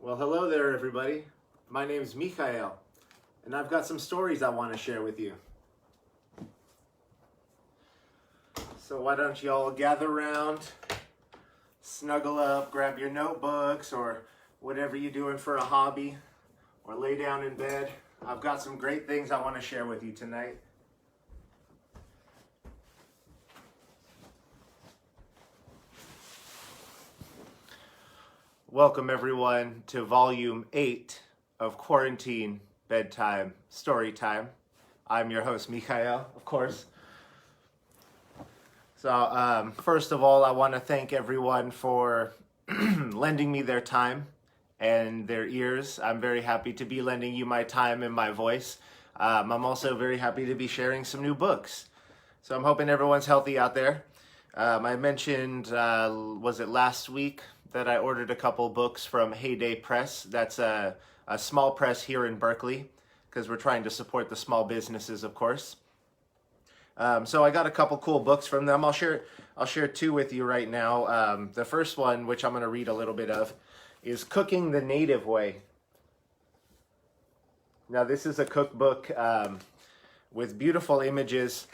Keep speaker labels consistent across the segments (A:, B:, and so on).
A: Well, hello there, everybody. My name's Mikhail, and I've got some stories I want to share with you. So why don't you all gather around, snuggle up, grab your notebooks or whatever you're doing for a hobby, or lay down in bed. I've got some great things I want to share with you tonight. Welcome everyone to Volume 8 of Quarantine Bedtime Storytime. I'm your host, Mikhail, of course. So first of all, I want to thank everyone for lending me their time and their ears. I'm very happy to be lending you my time and my voice. I'm also very happy to be sharing some new books. So I'm hoping everyone's healthy out there. I mentioned, was it last week, that I ordered a couple books from Hey Day Press. That's a small press here in Berkeley, because we're trying to support the small businesses, of course. So I got a couple cool books from them. I'll share two with you right now. The first one, which I'm going to read a little bit of, is Cooking the Native Way. Now this is a cookbook with beautiful images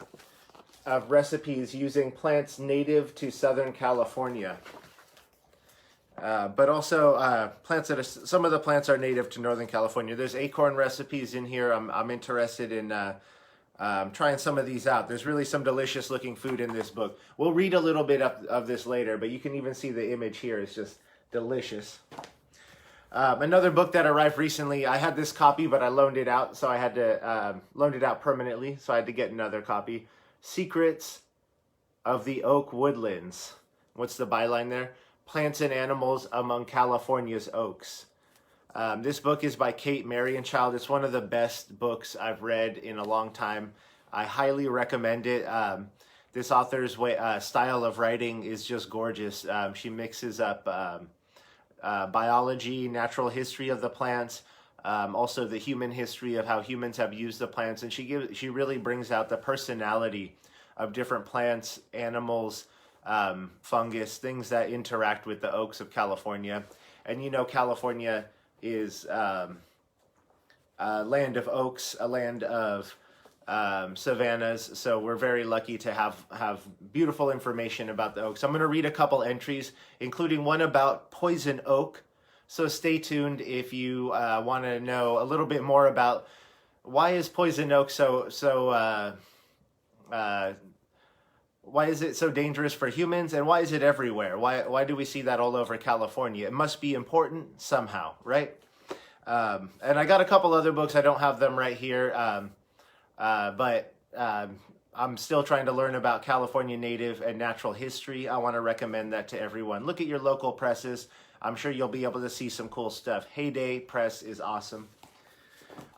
A: of recipes using plants native to Southern California. But also plants that some of the plants are native to Northern California. There's acorn recipes in here. I'm interested in trying some of these out. There's really some delicious looking food in this book. We'll read a little bit of this later, but you can even see the image here. It's just delicious. Another book that arrived recently, I had this copy, but I loaned it out, so I had to loan it out permanently, so I had to get another copy. Secrets of the Oak Woodlands. What's the byline there? Plants and Animals Among California's Oaks. This book is by Marianschild. It's one of the best books I've read in a long time. I highly recommend it. This author's style of writing is just gorgeous. She mixes up biology, natural history of the plants, also the human history of how humans have used the plants, and she really brings out the personality of different plants, animals, fungus, things that interact with the oaks of California. And you know, California is a land of oaks, a land of savannas, so we're very lucky to have beautiful information about the oaks. I'm going to read a couple entries, including one about poison oak, so stay tuned if you want to know a little bit more about why is poison oak why is it so dangerous for humans, and why is it everywhere? Why do we see that all over California? It must be important somehow, right? And I got a couple other books. I don't have them right here, but I'm still trying to learn about California native and natural history. I want to recommend that to everyone. Look at your local presses. I'm sure you'll be able to see some cool stuff. Hey Day Press is awesome.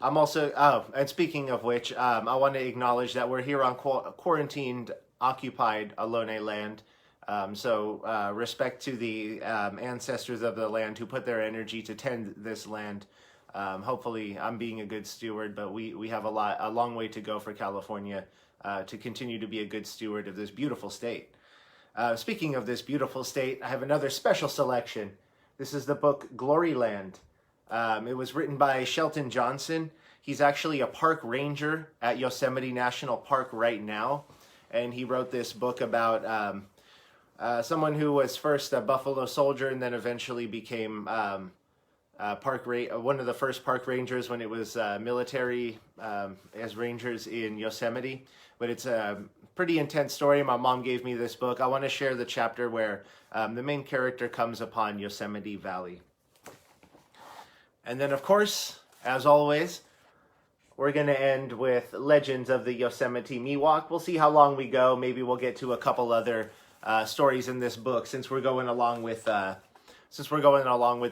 A: I'm also, and speaking of which, I want to acknowledge that we're here on quarantined, occupied Ohlone land. So respect to the ancestors of the land who put their energy to tend this land. Hopefully I'm being a good steward, but we have a long way to go for California to continue to be a good steward of this beautiful state. Speaking of this beautiful state, I have another special selection. This is the book Gloryland. It was written by Shelton Johnson. He's actually a park ranger at Yosemite National Park right now. And he wrote this book about someone who was first a Buffalo Soldier and then eventually became one of the first park rangers when it was military as rangers in Yosemite. But it's a pretty intense story. My mom gave me this book. I want to share the chapter where the main character comes upon Yosemite Valley. And then, of course, as always, we're going to end with Legends of the Yosemite Miwok. We'll see how long we go. Maybe we'll get to a couple other stories in this book since we're going along with the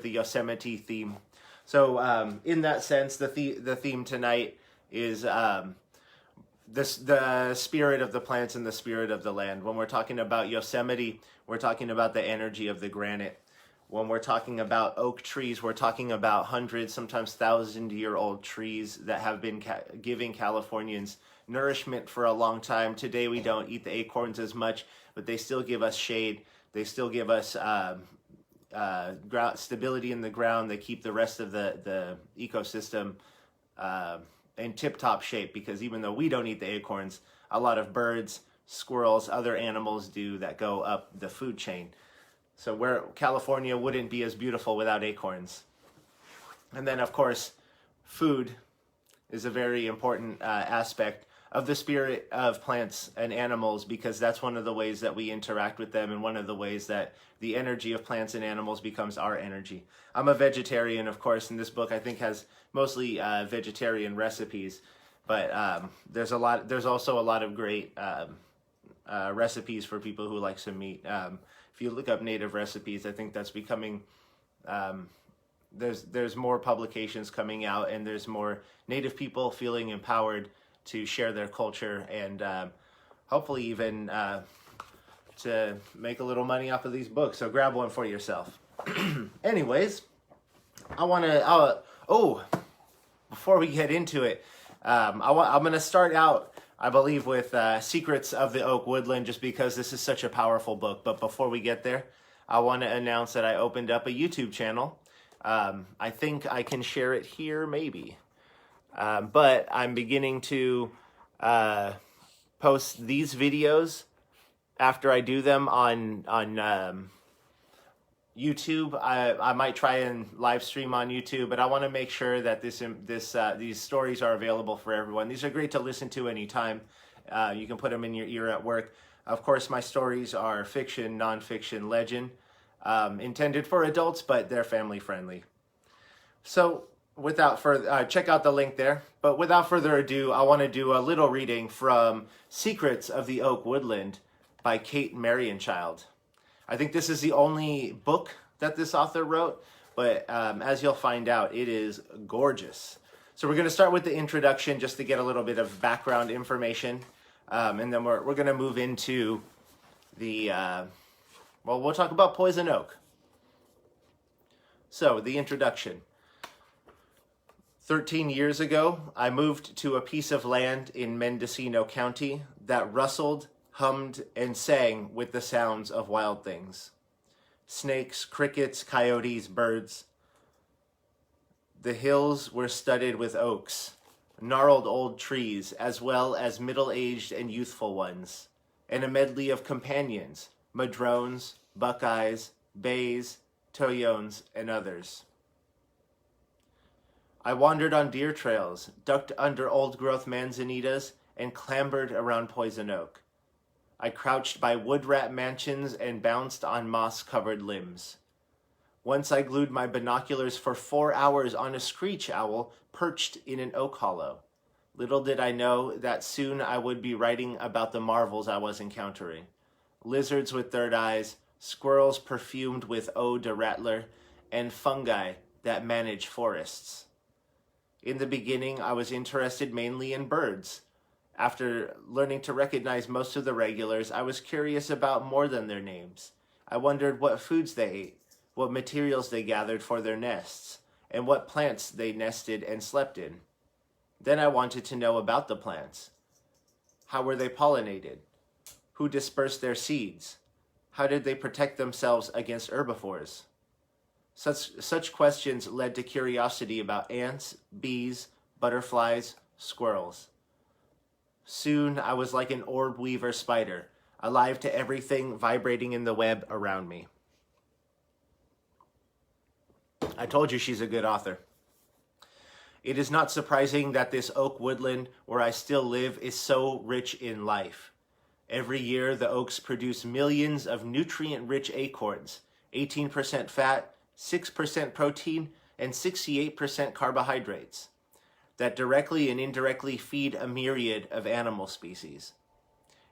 A: Yosemite theme. So in that sense, the theme tonight is the spirit of the plants and the spirit of the land. When we're talking about Yosemite, we're talking about the energy of the granite. When we're talking about oak trees, we're talking about hundreds, sometimes 1,000-year-old trees that have been giving Californians nourishment for a long time. Today we don't eat the acorns as much, but they still give us shade. They still give us stability in the ground. They keep the rest of the ecosystem in tip-top shape, because even though we don't eat the acorns, a lot of birds, squirrels, other animals do that go up the food chain. So where California wouldn't be as beautiful without acorns. And then, of course, food is a very important aspect of the spirit of plants and animals, because that's one of the ways that we interact with them, and one of the ways that the energy of plants and animals becomes our energy. I'm a vegetarian, of course, and this book I think has mostly vegetarian recipes, but there's also a lot of great recipes for people who like some meat. If you look up native recipes, I think that's becoming there's more publications coming out, and there's more native people feeling empowered to share their culture, and hopefully even to make a little money off of these books. So grab one for yourself. Anyways, before we get into it, I'm going to start out, I believe, with Secrets of the Oak Woodland, just because this is such a powerful book. But before we get there, I want to announce that I opened up a YouTube channel. I think I can share it here, maybe. But I'm beginning to post these videos after I do them on YouTube. I might try and live stream on YouTube, but I want to make sure that these stories are available for everyone. These are great to listen to anytime. You can put them in your ear at work. Of course, my stories are fiction, nonfiction, legend, intended for adults, but they're family friendly. So without further, check out the link there. But without further ado, I want to do a little reading from Secrets of the Oak Woodland by Kate Marianschild. I think this is the only book that this author wrote, but as you'll find out, it is gorgeous. So we're going to start with the introduction, just to get a little bit of background information, and then we're going to move into the, we'll talk about poison oak. So, the introduction. 13 years ago, I moved to a piece of land in Mendocino County that rustled, hummed, and sang with the sounds of wild things. Snakes, crickets, coyotes, birds. The hills were studded with oaks, gnarled old trees, as well as middle-aged and youthful ones, and a medley of companions, madrones, buckeyes, bays, toyones, and others. I wandered on deer trails, ducked under old-growth manzanitas, and clambered around poison oak. I crouched by wood rat mansions and bounced on moss-covered limbs. Once I glued my binoculars for 4 hours on a screech owl perched in an oak hollow. Little did I know that soon I would be writing about the marvels I was encountering. Lizards with third eyes, squirrels perfumed with eau de rattler, and fungi that manage forests. In the beginning, I was interested mainly in birds. After learning to recognize most of the regulars, I was curious about more than their names. I wondered what foods they ate, what materials they gathered for their nests, and what plants they nested and slept in. Then I wanted to know about the plants. How were they pollinated? Who dispersed their seeds? How did they protect themselves against herbivores? Such questions led to curiosity about ants, bees, butterflies, squirrels. Soon I was like an orb weaver spider, alive to everything vibrating in the web around me. I told you she's a good author. It is not surprising that this oak woodland where I still live is so rich in life. Every year the oaks produce millions of nutrient-rich acorns, 18% fat, 6% protein, and 68% carbohydrates, that directly and indirectly feed a myriad of animal species.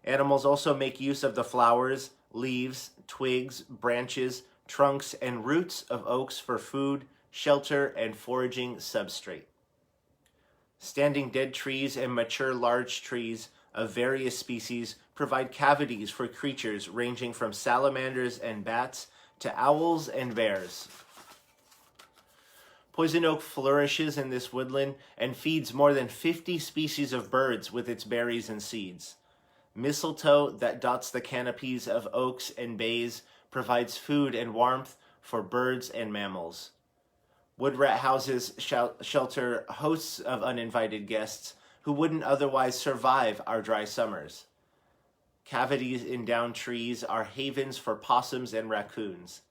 A: Animals also make use of the flowers, leaves, twigs, branches, trunks, and roots of oaks for food, shelter, and foraging substrate. Standing dead trees and mature large trees of various species provide cavities for creatures ranging from salamanders and bats to owls and bears. Poison oak flourishes in this woodland and feeds more than 50 species of birds with its berries and seeds. Mistletoe that dots the canopies of oaks and bays provides food and warmth for birds and mammals. Wood rat houses shelter hosts of uninvited guests who wouldn't otherwise survive our dry summers. Cavities in downed trees are havens for possums and raccoons.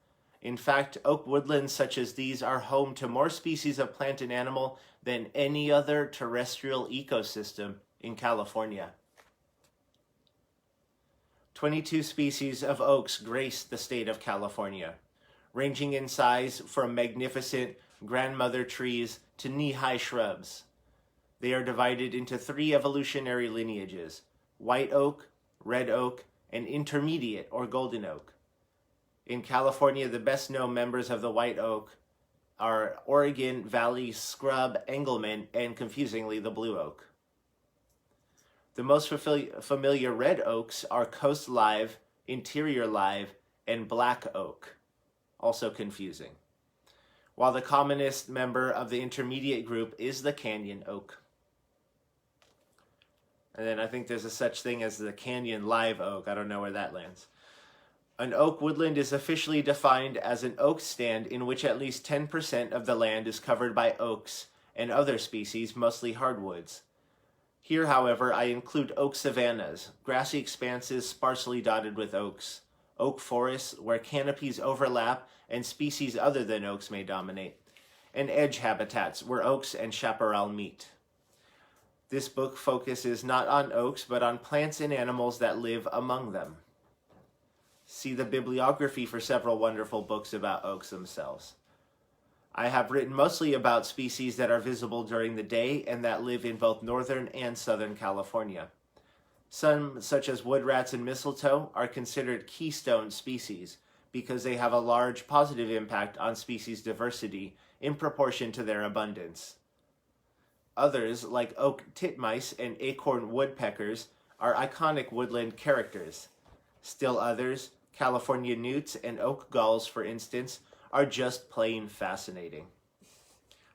A: In fact, oak woodlands such as these are home to more species of plant and animal than any other terrestrial ecosystem in California. 22 species of oaks grace the state of California, ranging in size from magnificent grandmother trees to knee-high shrubs. They are divided into 3 evolutionary lineages: white oak, red oak, and intermediate or golden oak. In California, the best known members of the white oak are Oregon Valley scrub Engelmann and, confusingly, the blue oak. The most familiar red oaks are Coast Live, Interior Live, and Black Oak, also confusing, while the commonest member of the intermediate group is the Canyon Oak. And then I think there's a such thing as the Canyon Live Oak. I don't know where that lands. An oak woodland is officially defined as an oak stand in which at least 10% of the land is covered by oaks and other species, mostly hardwoods. Here, however, I include oak savannas, grassy expanses sparsely dotted with oaks, oak forests where canopies overlap and species other than oaks may dominate, and edge habitats where oaks and chaparral meet. This book focuses not on oaks, but on plants and animals that live among them. See the bibliography for several wonderful books about oaks themselves. I have written mostly about species that are visible during the day and that live in both northern and southern California. Some, such as wood rats and mistletoe, are considered keystone species because they have a large positive impact on species diversity in proportion to their abundance. Others, like oak titmice and acorn woodpeckers, are iconic woodland characters. Still others, California newts and oak galls, for instance, are just plain fascinating.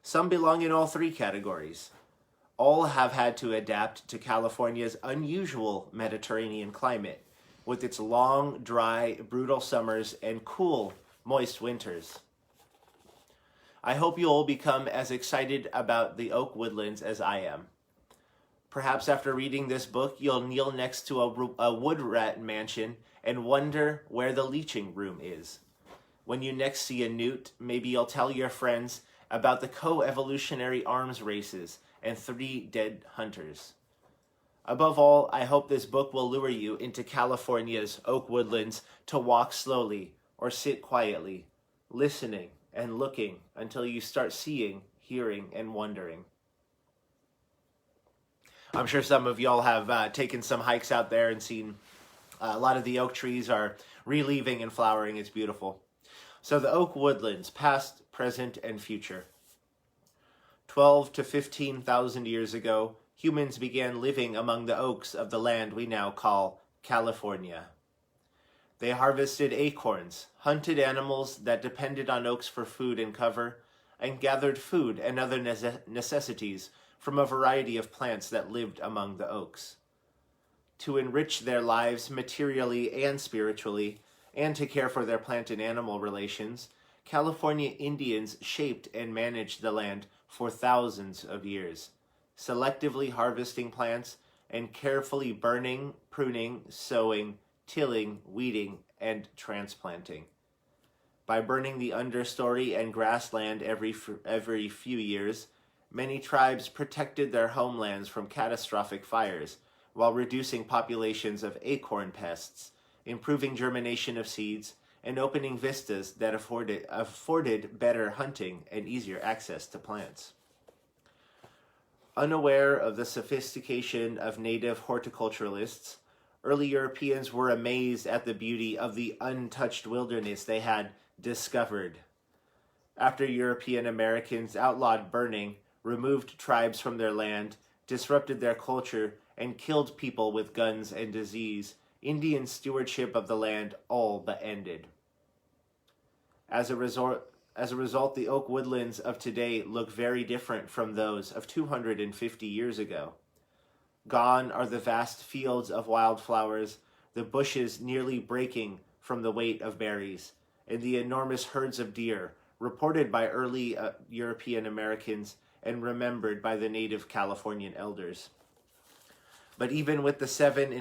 A: Some belong in all 3 categories. All have had to adapt to California's unusual Mediterranean climate, with its long, dry, brutal summers and cool, moist winters. I hope you'll become as excited about the oak woodlands as I am. Perhaps after reading this book, you'll kneel next to a wood rat mansion and wonder where the leaching room is. When you next see a newt, maybe you'll tell your friends about the co-evolutionary arms races and 3 dead hunters. Above all, I hope this book will lure you into California's oak woodlands to walk slowly or sit quietly, listening and looking until you start seeing, hearing, and wondering. I'm sure some of y'all have taken some hikes out there and seen a lot of the oak trees are relieving and flowering. It's beautiful. So the oak woodlands, past, present, and future. 12 to 15,000 years ago, humans began living among the oaks of the land we now call California. They harvested acorns, hunted animals that depended on oaks for food and cover, and gathered food and other necessities from a variety of plants that lived among the oaks. To enrich their lives materially and spiritually, and to care for their plant and animal relations, California Indians shaped and managed the land for thousands of years, selectively harvesting plants and carefully burning, pruning, sowing, tilling, weeding, and transplanting. By burning the understory and grassland every few years, many tribes protected their homelands from catastrophic fires while reducing populations of acorn pests, improving germination of seeds, and opening vistas that afforded better hunting and easier access to plants. Unaware of the sophistication of native horticulturalists, early Europeans were amazed at the beauty of the untouched wilderness they had discovered. After European Americans outlawed burning, removed tribes from their land, disrupted their culture, and killed people with guns and disease, Indian stewardship of the land all but ended. As a result, the oak woodlands of today look very different from those of 250 years ago. Gone are the vast fields of wildflowers, the bushes nearly breaking from the weight of berries, and the enormous herds of deer reported by early European Americans and remembered by the native Californian elders. But even with the severe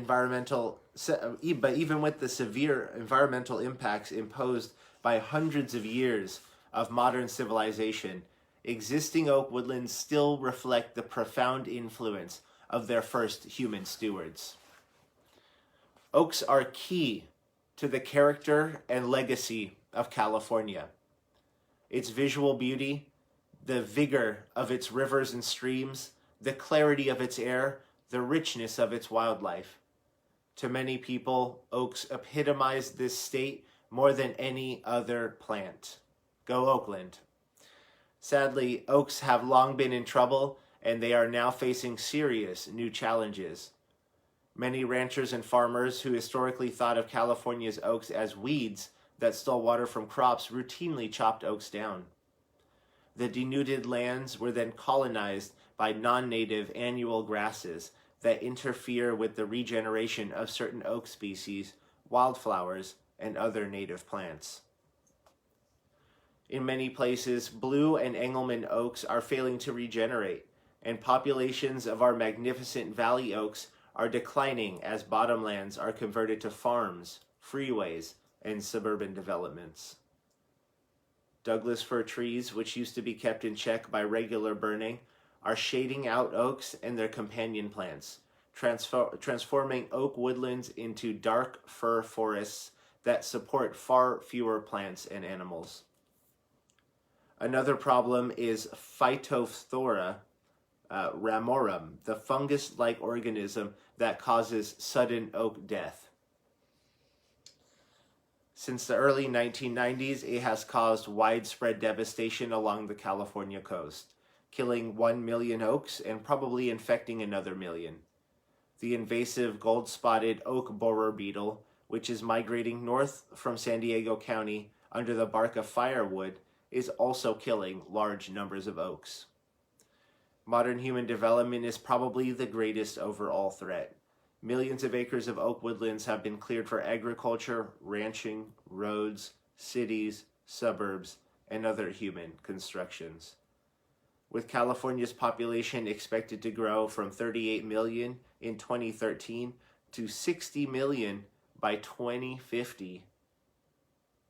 A: environmental impacts imposed by hundreds of years of modern civilization, existing oak woodlands still reflect the profound influence of their first human stewards. Oaks are key to the character and legacy of California. Its visual beauty, the vigor of its rivers and streams, the clarity of its air, the richness of its wildlife. To many people, oaks epitomize this state more than any other plant. Go Oakland. Sadly, oaks have long been in trouble, and they are now facing serious new challenges. Many ranchers and farmers who historically thought of California's oaks as weeds that stole water from crops routinely chopped oaks down. The denuded lands were then colonized by non-native annual grasses that interfere with the regeneration of certain oak species, wildflowers, and other native plants. In many places, blue and Engelmann oaks are failing to regenerate, and populations of our magnificent valley oaks are declining as bottomlands are converted to farms, freeways, and suburban developments. Douglas fir trees, which used to be kept in check by regular burning, are shading out oaks and their companion plants, transforming oak woodlands into dark fir forests that support far fewer plants and animals. Another problem is Phytophthora ramorum, the fungus-like organism that causes sudden oak death. Since the early 1990s, it has caused widespread devastation along the California coast, killing 1 million oaks and probably infecting another million. The invasive gold-spotted oak borer beetle, which is migrating north from San Diego County under the bark of firewood, is also killing large numbers of oaks. Modern human development is probably the greatest overall threat. Millions of acres of oak woodlands have been cleared for agriculture, ranching, roads, cities, suburbs, and other human constructions. With California's population expected to grow from 38 million in 2013 to 60 million by 2050,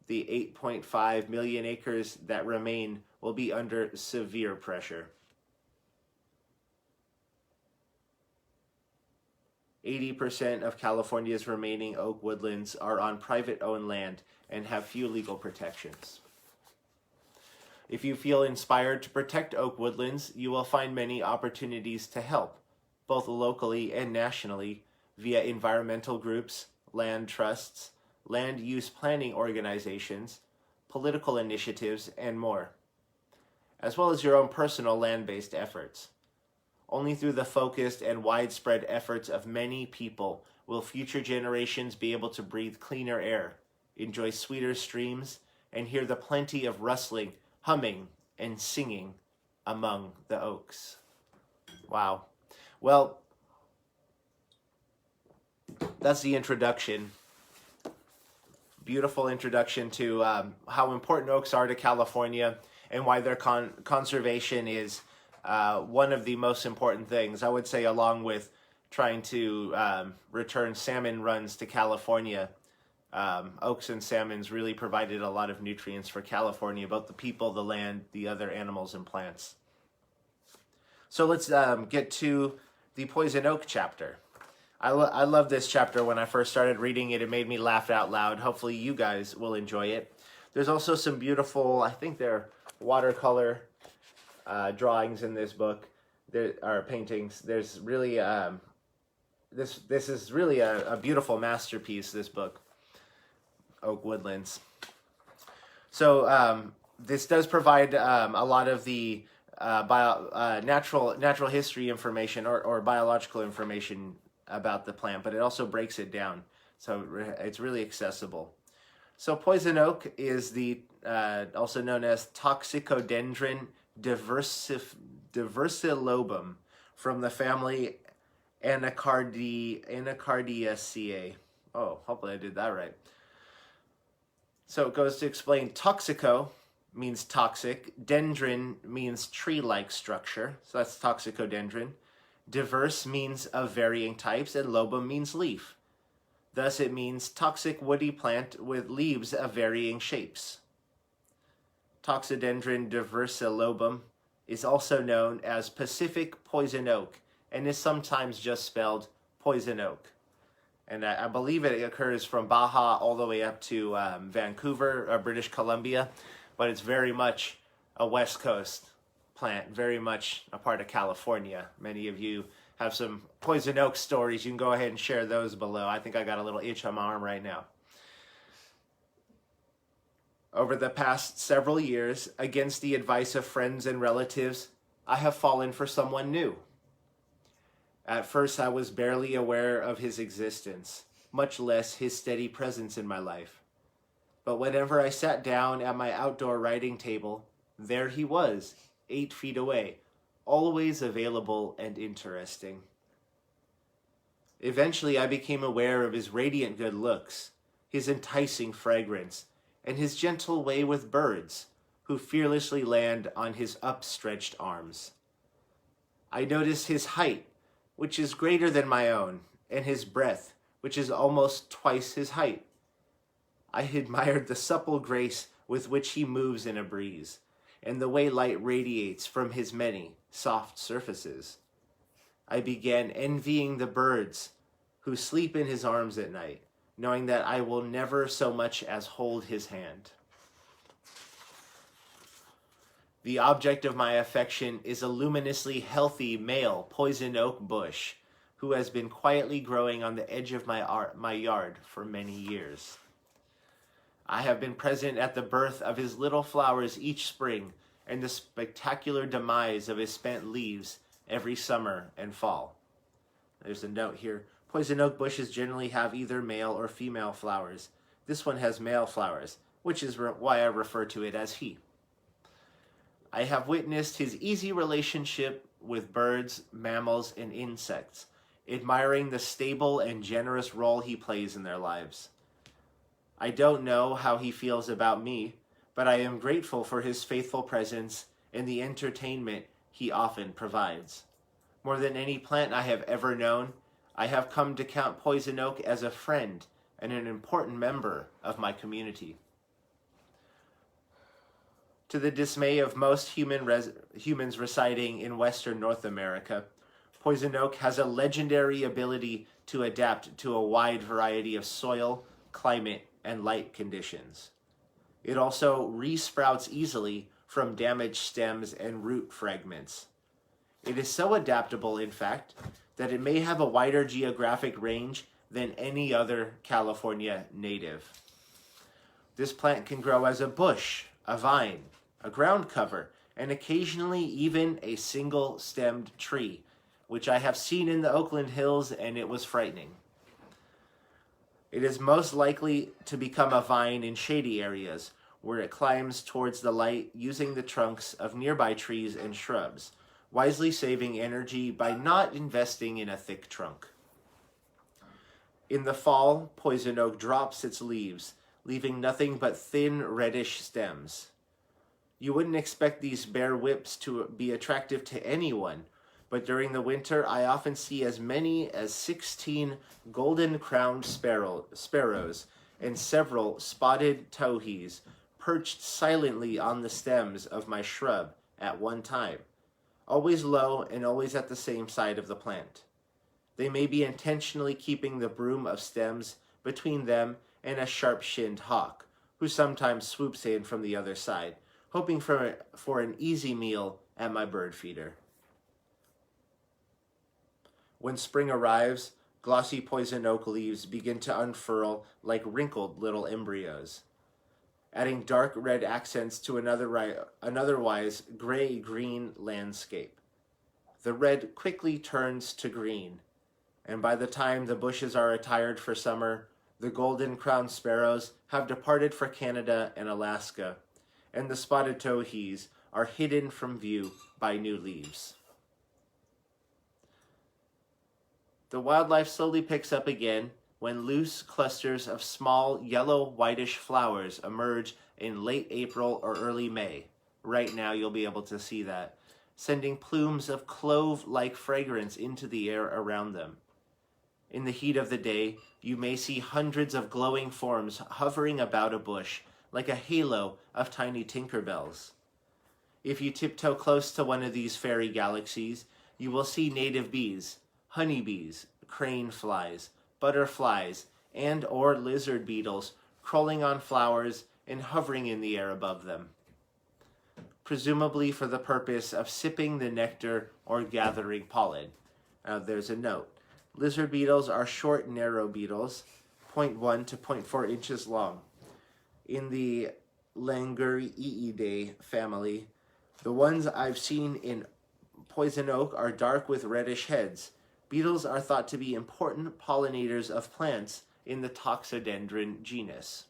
A: the 8.5 million acres that remain will be under severe pressure. 80% of California's remaining oak woodlands are on private-owned land and have few legal protections. If you feel inspired to protect oak woodlands, you will find many opportunities to help, both locally and nationally, via environmental groups, land trusts, land use planning organizations, political initiatives, and more, as well as your own personal land-based efforts. Only through the focused and widespread efforts of many people will future generations be able to breathe cleaner air, enjoy sweeter streams, and hear the plenty of rustling, humming, and singing among the oaks. Wow. Well, that's the introduction. Beautiful introduction to how important oaks are to California and why their conservation is one of the most important things, I would say, along with trying to return salmon runs to California. Oaks and salmons really provided a lot of nutrients for California, both the people, the land, the other animals, and plants. So let's get to the poison oak chapter. I love this chapter. When I first started reading it, it made me laugh out loud. Hopefully you guys will enjoy it. There's also some beautiful, I think they're watercolor drawings in this book. There are paintings. There's really this is really a beautiful masterpiece, this book, Oak Woodlands. So this does provide a lot of the natural history information or biological information about the plant, but it also breaks it down, so it's really accessible. So poison oak is the also known as Toxicodendron diversilobum from the family Anacardiaceae. Oh, hopefully I did that right. So it goes to explain toxico means toxic, dendron means tree-like structure, so that's toxicodendron. Diverse means of varying types, and lobum means leaf. Thus it means toxic woody plant with leaves of varying shapes. Toxodendron diversilobum is also known as Pacific poison oak and is sometimes just spelled poison oak. And I believe it occurs from Baja all the way up to Vancouver, British Columbia, but it's very much a West Coast plant, very much a part of California. Many of you have some poison oak stories. You can go ahead and share those below. I think I got a little itch on my arm right now. Over the past several years, against the advice of friends and relatives, I have fallen for someone new. At first, I was barely aware of his existence, much less his steady presence in my life. But whenever I sat down at my outdoor writing table, there he was, 8 feet away, always available and interesting. Eventually, I became aware of his radiant good looks, his enticing fragrance, and his gentle way with birds, who fearlessly land on his upstretched arms. I noticed his height, which is greater than my own, and his breadth, which is almost twice his height. I admired the supple grace with which he moves in a breeze, and the way light radiates from his many soft surfaces. I began envying the birds who sleep in his arms at night, knowing that I will never so much as hold his hand. The object of my affection is a luminously healthy male poison oak bush who has been quietly growing on the edge of my yard for many years. I have been present at the birth of his little flowers each spring and the spectacular demise of his spent leaves every summer and fall. There's a note here. Poison oak bushes generally have either male or female flowers. This one has male flowers, which is why I refer to it as he. I have witnessed his easy relationship with birds, mammals, and insects, admiring the stable and generous role he plays in their lives. I don't know how he feels about me, but I am grateful for his faithful presence and the entertainment he often provides. More than any plant I have ever known, I have come to count poison oak as a friend and an important member of my community. To the dismay of most humans residing in Western North America, poison oak has a legendary ability to adapt to a wide variety of soil, climate, and light conditions. It also resprouts easily from damaged stems and root fragments. It is so adaptable, in fact, that it may have a wider geographic range than any other California native. This plant can grow as a bush, a vine, a ground cover, and occasionally even a single-stemmed tree, which I have seen in the Oakland Hills, and it was frightening. It is most likely to become a vine in shady areas, where it climbs towards the light using the trunks of nearby trees and shrubs, wisely saving energy by not investing in a thick trunk. In the fall, poison oak drops its leaves, leaving nothing but thin reddish stems. You wouldn't expect these bare whips to be attractive to anyone, but during the winter I often see as many as 16 golden-crowned sparrows and several spotted towhees perched silently on the stems of my shrub at one time, always low and always at the same side of the plant. They may be intentionally keeping the broom of stems between them and a sharp-shinned hawk, who sometimes swoops in from the other side, hoping for an easy meal at my bird feeder. When spring arrives, glossy poison oak leaves begin to unfurl like wrinkled little embryos, adding dark red accents to an otherwise gray-green landscape. The red quickly turns to green, and by the time the bushes are attired for summer, the golden-crowned sparrows have departed for Canada and Alaska, and the spotted towhees are hidden from view by new leaves. The wildlife slowly picks up again, when loose clusters of small yellow-whitish flowers emerge in late April or early May. Right now you'll be able to see that, sending plumes of clove-like fragrance into the air around them. In the heat of the day, you may see hundreds of glowing forms hovering about a bush, like a halo of tiny Tinkerbells. If you tiptoe close to one of these fairy galaxies, you will see native bees, honeybees, crane flies, butterflies, and or lizard beetles crawling on flowers and hovering in the air above them, presumably for the purpose of sipping the nectar or gathering pollen. There's a note. Lizard beetles are short, narrow beetles, 0.1 to 0.4 inches long. In the Gloryland family, the ones I've seen in poison oak are dark with reddish heads. Beetles are thought to be important pollinators of plants in the Toxodendron genus.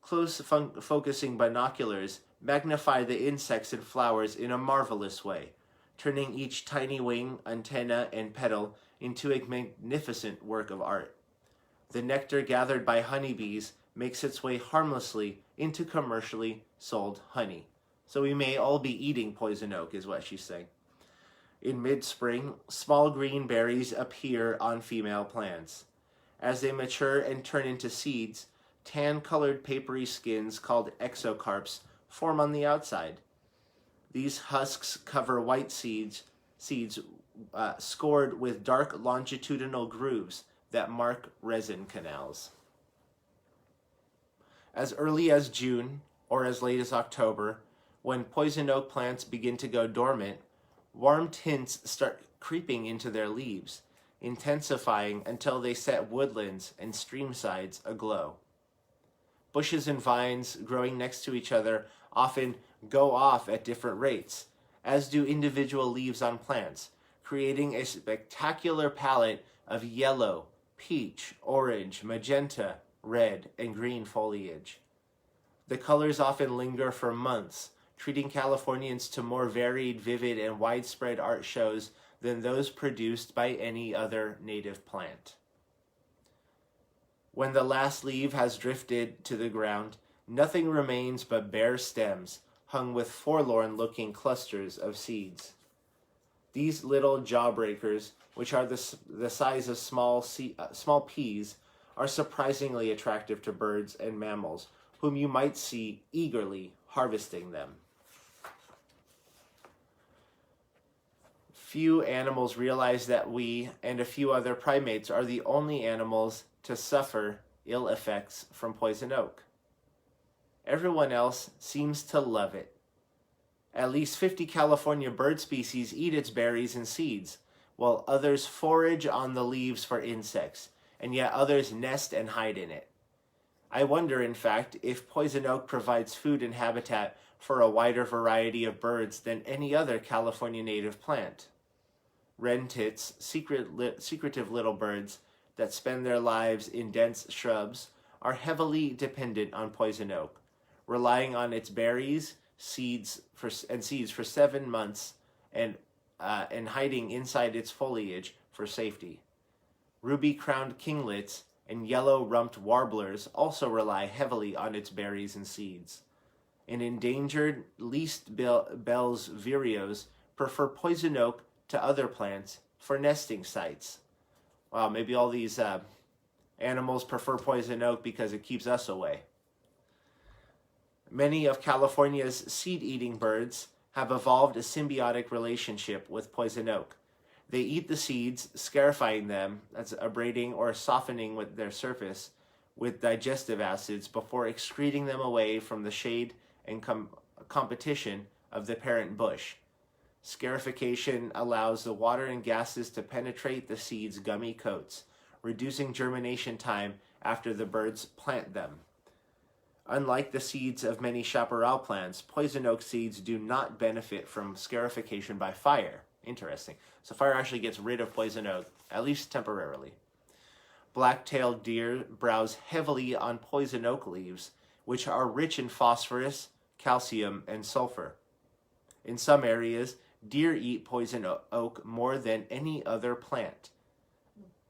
A: Close focusing binoculars magnify the insects and flowers in a marvelous way, turning each tiny wing, antenna, and petal into a magnificent work of art. The nectar gathered by honeybees makes its way harmlessly into commercially sold honey. So we may all be eating poison oak, is what she's saying. In mid-spring, small green berries appear on female plants. As they mature and turn into seeds, tan-colored papery skins called exocarps form on the outside. These husks cover white seeds scored with dark longitudinal grooves that mark resin canals. As early as June, or as late as October, when poison oak plants begin to go dormant, warm tints start creeping into their leaves, intensifying until they set woodlands and stream sides aglow. Bushes and vines growing next to each other often go off at different rates, as do individual leaves on plants, creating a spectacular palette of yellow, peach, orange, magenta, red, and green foliage. The colors often linger for months, treating Californians to more varied, vivid, and widespread art shows than those produced by any other native plant. When the last leaf has drifted to the ground, nothing remains but bare stems, hung with forlorn-looking clusters of seeds. These little jawbreakers, which are the size of small peas, are surprisingly attractive to birds and mammals, whom you might see eagerly harvesting them. Few animals realize that we and a few other primates are the only animals to suffer ill effects from poison oak. Everyone else seems to love it. At least 50 California bird species eat its berries and seeds, while others forage on the leaves for insects, and yet others nest and hide in it. I wonder, in fact, if poison oak provides food and habitat for a wider variety of birds than any other California native plant. Wren tits, secretive little birds that spend their lives in dense shrubs, are heavily dependent on poison oak, relying on its berries, seeds for 7 months, and hiding inside its foliage for safety. Ruby-crowned kinglets and yellow-rumped warblers also rely heavily on its berries and seeds. And endangered least Bell's vireos prefer poison oak to other plants for nesting sites. Wow, maybe all these animals prefer poison oak because it keeps us away. Many of California's seed-eating birds have evolved a symbiotic relationship with poison oak. They eat the seeds, scarifying them, that's abrading or softening with their surface, with digestive acids before excreting them away from the shade and competition of the parent bush. Scarification allows the water and gases to penetrate the seed's gummy coats, reducing germination time after the birds plant them. Unlike the seeds of many chaparral plants, poison oak seeds do not benefit from scarification by fire. Interesting. So fire actually gets rid of poison oak, at least temporarily. Black-tailed deer browse heavily on poison oak leaves, which are rich in phosphorus, calcium, and sulfur. In some areas, deer eat poison oak more than any other plant.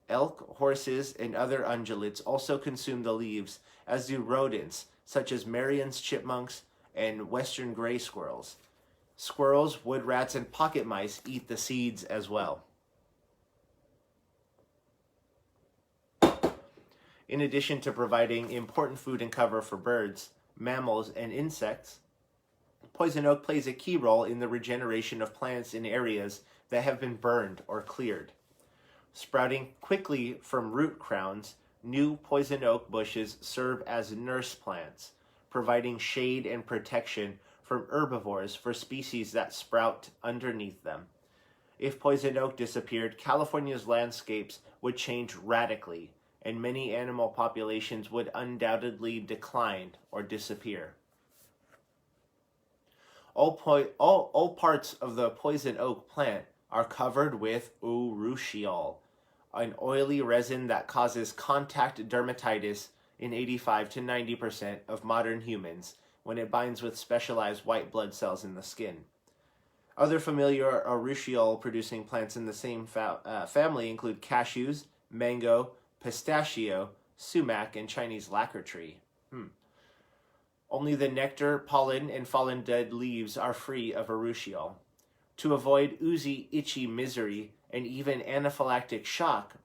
A: Elk, horses, and other ungulates also consume the leaves, as do rodents, such as Marian's chipmunks and western gray squirrels. Squirrels, wood rats, and pocket mice eat the seeds as well. In addition to providing important food and cover for birds, mammals, and insects, poison oak plays a key role in the regeneration of plants in areas that have been burned or cleared. Sprouting quickly from root crowns, new poison oak bushes serve as nurse plants, providing shade and protection from herbivores for species that sprout underneath them. If poison oak disappeared, California's landscapes would change radically, and many animal populations would undoubtedly decline or disappear. All parts of the poison oak plant are covered with urushiol, an oily resin that causes contact dermatitis in 85 to 90% of modern humans when it binds with specialized white blood cells in the skin. Other familiar urushiol-producing plants in the same family include cashews, mango, pistachio, sumac, and Chinese lacquer tree. Only the nectar, pollen, and fallen dead leaves are free of urushiol. To avoid oozy, itchy misery and even anaphylactic shock,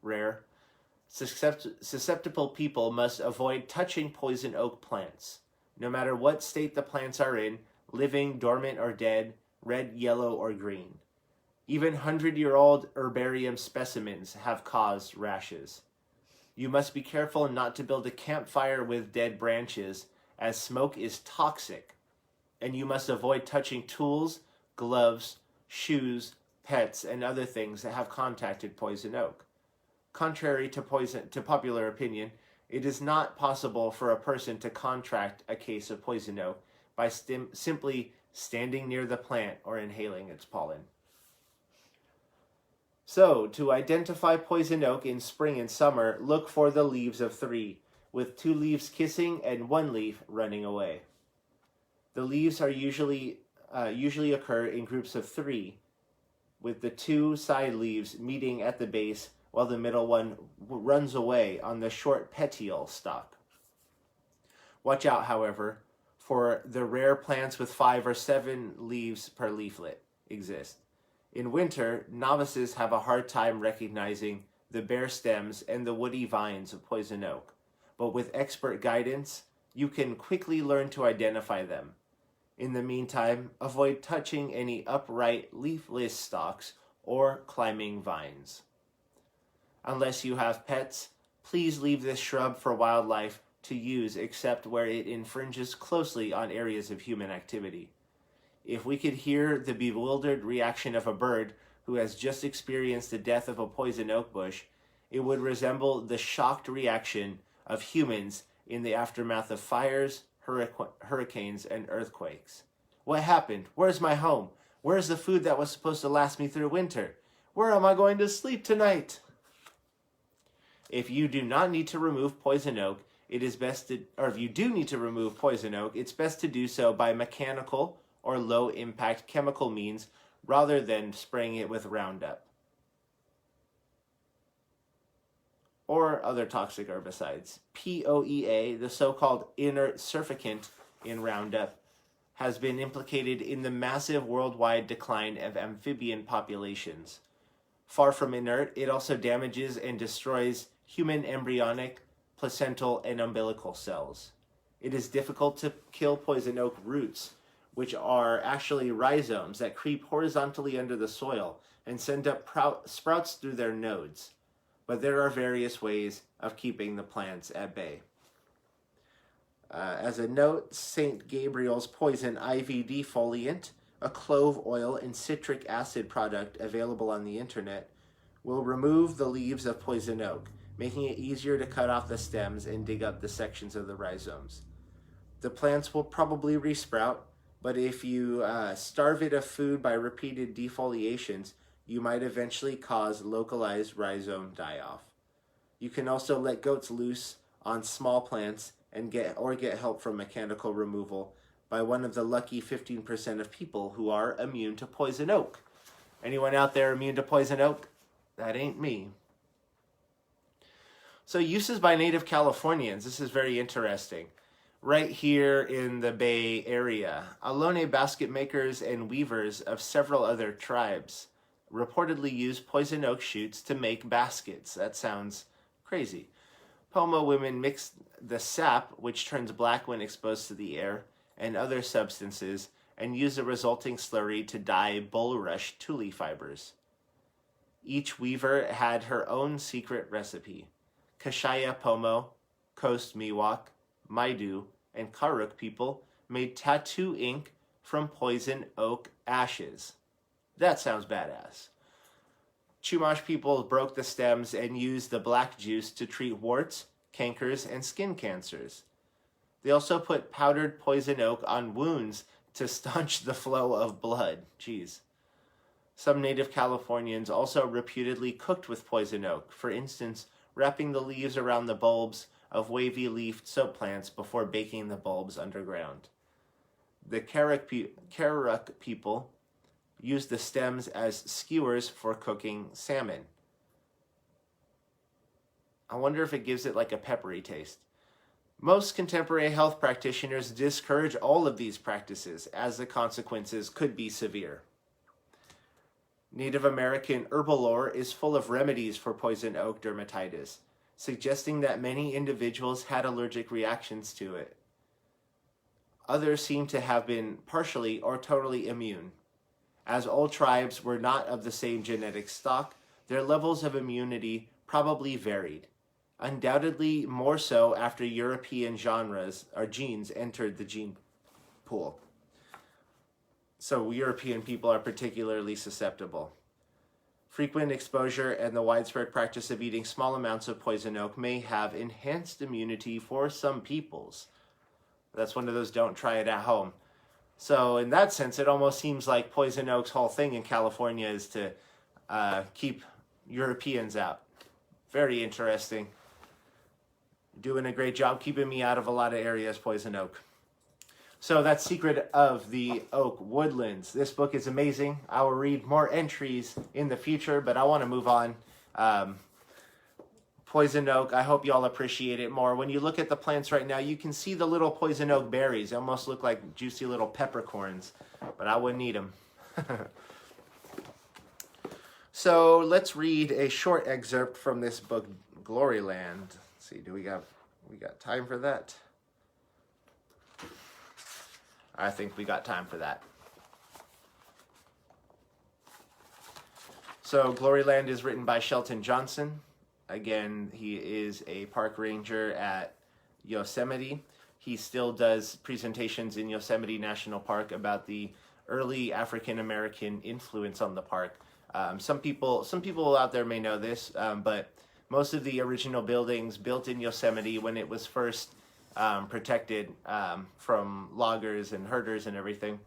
A: susceptible people must avoid touching poison oak plants. No matter what state the plants are in, living, dormant, or dead, red, yellow, or green. Even 100-year-old herbarium specimens have caused rashes. You must be careful not to build a campfire with dead branches, as smoke is toxic, and you must avoid touching tools, gloves, shoes, pets, and other things that have contacted poison oak. Contrary to popular opinion, it is not possible for a person to contract a case of poison oak by simply standing near the plant or inhaling its pollen. So, to identify poison oak in spring and summer, look for the leaves of 3, with 2 leaves kissing and 1 leaf running away. The leaves are usually occur in groups of 3, with the 2 side leaves meeting at the base while the middle one runs away on the short petiole stalk. Watch out, however, for the rare plants with 5 or 7 leaves per leaflet exist. In winter, novices have a hard time recognizing the bare stems and the woody vines of poison oak, but with expert guidance, you can quickly learn to identify them. In the meantime, avoid touching any upright leafless stalks or climbing vines. Unless you have pets, please leave this shrub for wildlife to use except where it infringes closely on areas of human activity. If we could hear the bewildered reaction of a bird who has just experienced the death of a poison oak bush, it would resemble the shocked reaction of humans in the aftermath of fires, hurricanes, and earthquakes. What happened? Where's my home? Where's the food that was supposed to last me through winter? Where am I going to sleep tonight? If you do not need to remove poison oak, if you do need to remove poison oak, it's best to do so by mechanical or low-impact chemical means rather than spraying it with Roundup or other toxic herbicides. POEA, the so-called inert surfactant in Roundup, has been implicated in the massive worldwide decline of amphibian populations. Far from inert, it also damages and destroys human embryonic, placental, and umbilical cells. It is difficult to kill poison oak roots, which are actually rhizomes that creep horizontally under the soil and send up sprouts through their nodes. But there are various ways of keeping the plants at bay. As a note, St. Gabriel's Poison IV defoliant, a clove oil and citric acid product available on the internet, will remove the leaves of poison oak, making it easier to cut off the stems and dig up the sections of the rhizomes. The plants will probably resprout, but if you starve it of food by repeated defoliations, you might eventually cause localized rhizome die-off. You can also let goats loose on small plants and get help from mechanical removal by one of the lucky 15% of people who are immune to poison oak. Anyone out there immune to poison oak? That ain't me. So uses by native Californians. This is very interesting. Right here in the Bay Area, Ohlone basket makers and weavers of several other tribes reportedly use poison oak shoots to make baskets. That sounds crazy. Pomo women mix the sap, which turns black when exposed to the air, and other substances, and use the resulting slurry to dye bulrush tule fibers. Each weaver had her own secret recipe. Kashaya Pomo, Coast Miwok, Maidu, and Karuk people made tattoo ink from poison oak ashes. That sounds badass. Chumash people broke the stems and used the black juice to treat warts, cankers, and skin cancers. They also put powdered poison oak on wounds to staunch the flow of blood. Jeez. Some native Californians also reputedly cooked with poison oak, for instance, wrapping the leaves around the bulbs of wavy-leafed soap plants before baking the bulbs underground. The Karuk people used the stems as skewers for cooking salmon. I wonder if it gives it like a peppery taste. Most contemporary health practitioners discourage all of these practices, as the consequences could be severe. Native American herbal lore is full of remedies for poison oak dermatitis, suggesting that many individuals had allergic reactions to it. Others seem to have been partially or totally immune. As all tribes were not of the same genetic stock, their levels of immunity probably varied, undoubtedly more so after European genes entered the gene pool. So European people are particularly susceptible. Frequent exposure and the widespread practice of eating small amounts of poison oak may have enhanced immunity for some peoples. That's one of those don't try it at home. So in that sense, it almost seems like poison oak's whole thing in California is to keep Europeans out. Very interesting. Doing a great job keeping me out of a lot of areas, poison oak. So that's Secret of the Oak Woodlands. This book is amazing. I will read more entries in the future, but I want to move on. Poison oak, I hope you all appreciate it more. When you look at the plants right now, you can see the little poison oak berries. They almost look like juicy little peppercorns, but I wouldn't eat them. So let's read a short excerpt from this book, Gloryland. Let's see, do we got time for that? I think we got time for that. So Gloryland is written by Shelton Johnson. Again, he is a park ranger at Yosemite. He still does presentations in Yosemite National Park about the early African American influence on the park. Some people out there may know this, but most of the original buildings built in Yosemite when it was first protected from loggers and herders and everything.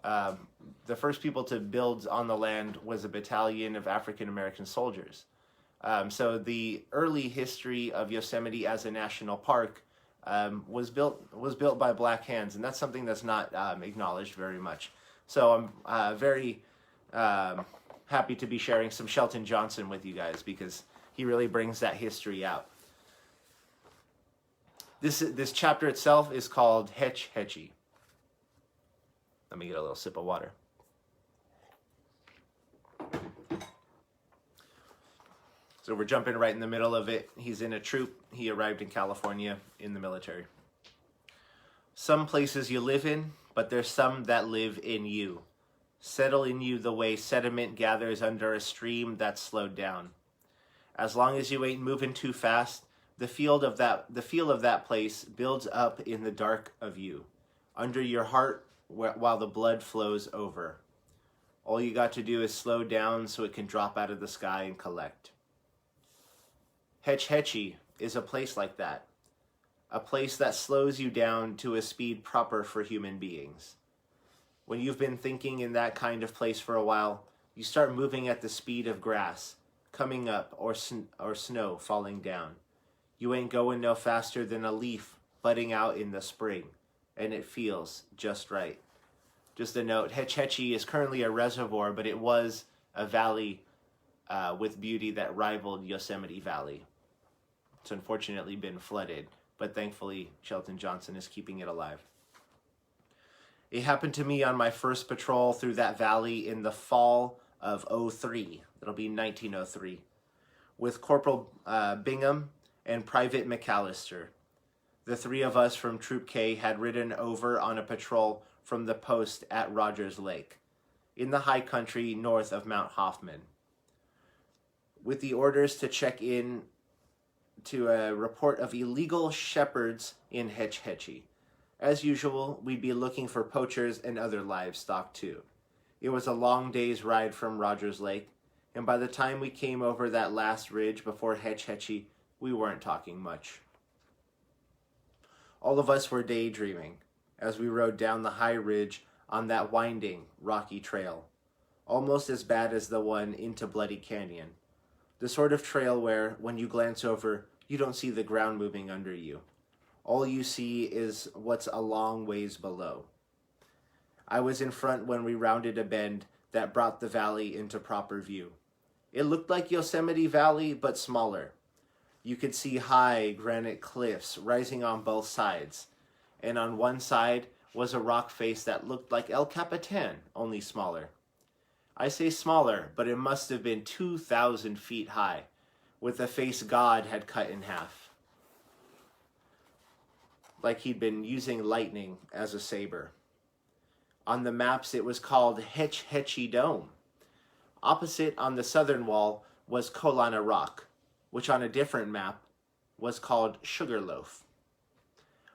A: The first people to build on the land was a battalion of African American soldiers. So the early history of Yosemite as a national park was built by black hands, and that's something that's not acknowledged very much. So I'm very happy to be sharing some Shelton Johnson with you guys because he really brings that history out. This chapter itself is called Hetchy. Let me get a little sip of water. So we're jumping right in the middle of it. He's in a troop. He arrived in California in the military. Some places you live in, but there's some that live in you. Settle in you the way sediment gathers under a stream that's slowed down. As long as you ain't moving too fast, the feel of that place builds up in the dark of you, under your heart while the blood flows over. All you got to do is slow down so it can drop out of the sky and collect. Hetchy is a place like that, a place that slows you down to a speed proper for human beings. When you've been thinking in that kind of place for a while, you start moving at the speed of grass coming up or snow falling down. You ain't going no faster than a leaf budding out in the spring, and it feels just right. Just a note, Hetchy is currently a reservoir, but it was a valley with beauty that rivaled Yosemite Valley. It's unfortunately been flooded, but thankfully Shelton Johnson is keeping it alive. It happened to me on my first patrol through that valley in the fall of '03. That'll be 1903. With Corporal Bingham and Private McAllister. The three of us from Troop K had ridden over on a patrol from the post at Rogers Lake, in the high country north of Mount Hoffman, with the orders to check in to a report of illegal shepherds in Hetchy. As usual, we'd be looking for poachers and other livestock too. It was a long day's ride from Rogers Lake, and by the time we came over that last ridge before Hetchy, we weren't talking much. All of us were daydreaming as we rode down the high ridge on that winding, rocky trail, almost as bad as the one into Bloody Canyon. The sort of trail where, when you glance over, you don't see the ground moving under you. All you see is what's a long ways below. I was in front when we rounded a bend that brought the valley into proper view. It looked like Yosemite Valley, but smaller. You could see high granite cliffs rising on both sides, and on one side was a rock face that looked like El Capitan, only smaller. I say smaller, but it must have been 2,000 feet high, with a face God had cut in half, like he'd been using lightning as a saber. On the maps it was called Hetchy Dome. Opposite on the southern wall was Kolana Rock, which on a different map was called Sugarloaf.